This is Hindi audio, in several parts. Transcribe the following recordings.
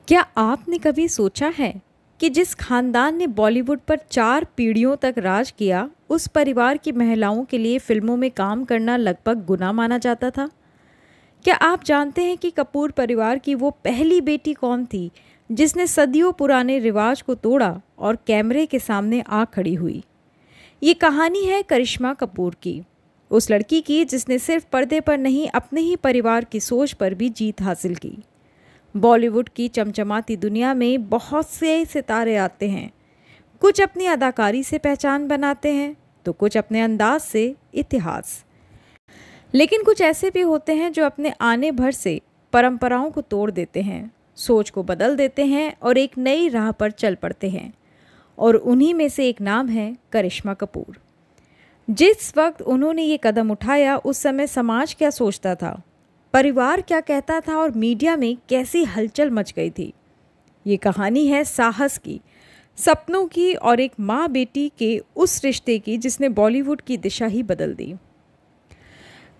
क्या आपने कभी सोचा है कि जिस खानदान ने बॉलीवुड पर 4 पीढ़ियों तक राज किया, उस परिवार की महिलाओं के लिए फिल्मों में काम करना लगभग गुनाह माना जाता था? क्या आप जानते हैं कि कपूर परिवार की वो पहली बेटी कौन थी जिसने सदियों पुराने रिवाज को तोड़ा और कैमरे के सामने आ खड़ी हुई? ये कहानी है करिश्मा कपूर की, उस लड़की की जिसने सिर्फ पर्दे पर नहीं अपने ही परिवार की सोच पर भी जीत हासिल की। बॉलीवुड की चमचमाती दुनिया में बहुत से सितारे आते हैं। कुछ अपनी अदाकारी से पहचान बनाते हैं तो कुछ अपने अंदाज से इतिहास। लेकिन कुछ ऐसे भी होते हैं जो अपने आने भर से परंपराओं को तोड़ देते हैं, सोच को बदल देते हैं और एक नई राह पर चल पड़ते हैं। और उन्हीं में से एक नाम है करिश्मा कपूर। जिस वक्त उन्होंने ये कदम उठाया, उस समय समाज क्या सोचता था, परिवार क्या कहता था और मीडिया में कैसी हलचल मच गई थी। ये कहानी है साहस की, सपनों की और एक माँ बेटी के उस रिश्ते की जिसने बॉलीवुड की दिशा ही बदल दी।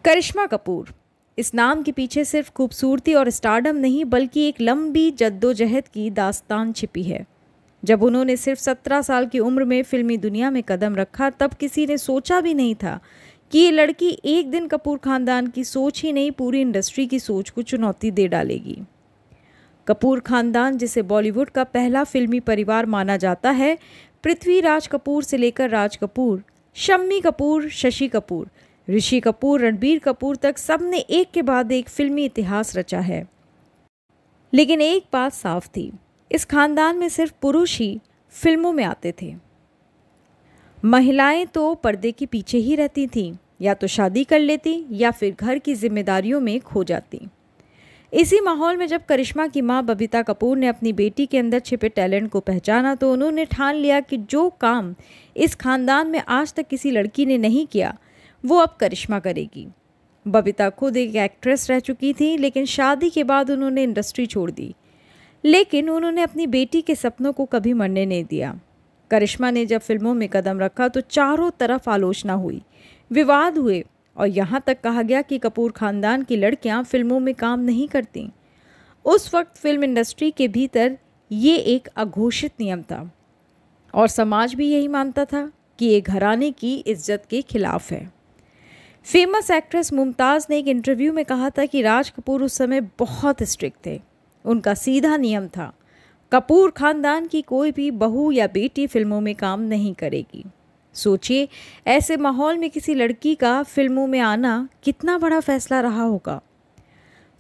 करिश्मा कपूर, इस नाम के पीछे सिर्फ खूबसूरती और स्टारडम नहीं बल्कि एक लंबी जद्दोजहद की दास्तान छिपी है। जब उन्होंने सिर्फ 17 साल की उम्र में फिल्मी दुनिया में कदम रखा, तब किसी ने सोचा भी नहीं था कि ये लड़की एक दिन कपूर खानदान की सोच ही नहीं, पूरी इंडस्ट्री की सोच को चुनौती दे डालेगी। कपूर खानदान, जिसे बॉलीवुड का पहला फिल्मी परिवार माना जाता है, पृथ्वीराज कपूर से लेकर राज कपूर, शम्मी कपूर, शशि कपूर, ऋषि कपूर, रणबीर कपूर तक सबने एक के बाद एक फिल्मी इतिहास रचा है। लेकिन एक बात साफ थी, इस खानदान में सिर्फ पुरुष ही फिल्मों में आते थे। महिलाएं तो पर्दे के पीछे ही रहती थीं, या तो शादी कर लेती या फिर घर की जिम्मेदारियों में खो जाती। इसी माहौल में जब करिश्मा की मां बबीता कपूर ने अपनी बेटी के अंदर छिपे टैलेंट को पहचाना, तो उन्होंने ठान लिया कि जो काम इस खानदान में आज तक किसी लड़की ने नहीं किया, वो अब करिश्मा करेगी। बबीता खुद एक एक्ट्रेस रह चुकी थी, लेकिन शादी के बाद उन्होंने इंडस्ट्री छोड़ दी। लेकिन उन्होंने अपनी बेटी के सपनों को कभी मरने नहीं दिया। करिश्मा ने जब फिल्मों में कदम रखा तो चारों तरफ आलोचना हुई, विवाद हुए और यहाँ तक कहा गया कि कपूर खानदान की लड़कियाँ फिल्मों में काम नहीं करती। उस वक्त फिल्म इंडस्ट्री के भीतर ये एक अघोषित नियम था और समाज भी यही मानता था कि ये घराने की इज्जत के खिलाफ है। फेमस एक्ट्रेस मुमताज़ ने एक इंटरव्यू में कहा था कि राज कपूर उस समय बहुत स्ट्रिक्ट थे। उनका सीधा नियम था, कपूर खानदान की कोई भी बहू या बेटी फिल्मों में काम नहीं करेगी। सोचिए, ऐसे माहौल में किसी लड़की का फिल्मों में आना कितना बड़ा फैसला रहा होगा।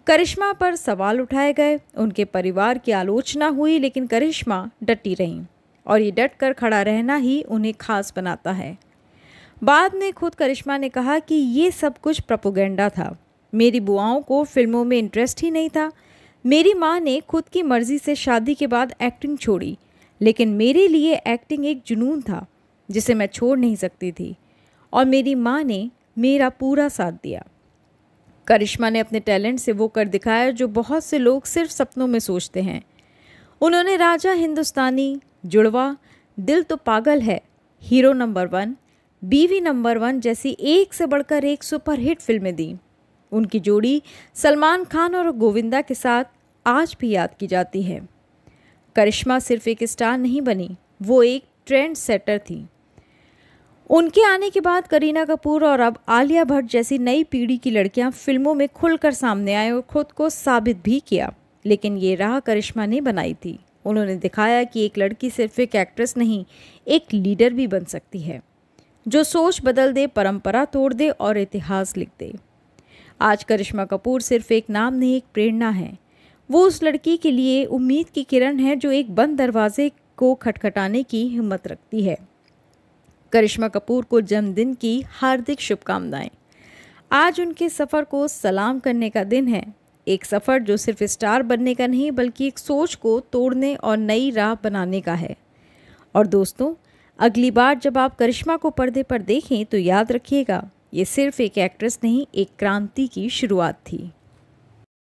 करिश्मा पर सवाल उठाए गए, उनके परिवार की आलोचना हुई, लेकिन करिश्मा डटी रहीं और ये डट कर खड़ा रहना ही उन्हें खास बनाता है। बाद में खुद करिश्मा ने कहा कि ये सब कुछ प्रोपेगेंडा था। मेरी बुआओं को फिल्मों में इंटरेस्ट ही नहीं था। मेरी माँ ने खुद की मर्जी से शादी के बाद एक्टिंग छोड़ी, लेकिन मेरे लिए एक्टिंग एक जुनून था जिसे मैं छोड़ नहीं सकती थी और मेरी माँ ने मेरा पूरा साथ दिया। करिश्मा ने अपने टैलेंट से वो कर दिखाया जो बहुत से लोग सिर्फ सपनों में सोचते हैं। उन्होंने राजा हिंदुस्तानी, जुड़वा, दिल तो पागल है, हीरो नंबर 1, बीवी नंबर 1 जैसी एक से बढ़कर एक सुपरहिट फिल्में दी। उनकी जोड़ी सलमान खान और गोविंदा के साथ आज भी याद की जाती है। करिश्मा सिर्फ एक स्टार नहीं बनी, वो एक ट्रेंड सेटर थी। उनके आने के बाद करीना कपूर और अब आलिया भट्ट जैसी नई पीढ़ी की लड़कियां फिल्मों में खुलकर सामने आए और खुद को साबित भी किया। लेकिन ये राह करिश्मा ने बनाई थी। उन्होंने दिखाया कि एक लड़की सिर्फ एक एक्ट्रेस नहीं, एक लीडर भी बन सकती है, जो सोच बदल दे, परंपरा तोड़ दे और इतिहास लिख दे। आज करिश्मा कपूर सिर्फ एक नाम नहीं, एक प्रेरणा है। वो उस लड़की के लिए उम्मीद की किरण है जो एक बंद दरवाजे को खटखटाने की हिम्मत रखती है। करिश्मा कपूर को जन्मदिन की हार्दिक शुभकामनाएं। आज उनके सफ़र को सलाम करने का दिन है, एक सफ़र जो सिर्फ स्टार बनने का नहीं बल्कि एक सोच को तोड़ने और नई राह बनाने का है। और दोस्तों, अगली बार जब आप करिश्मा को पर्दे पर देखें तो याद रखिएगा, ये सिर्फ एक एक्ट्रेस नहीं, एक क्रांति की शुरुआत थी।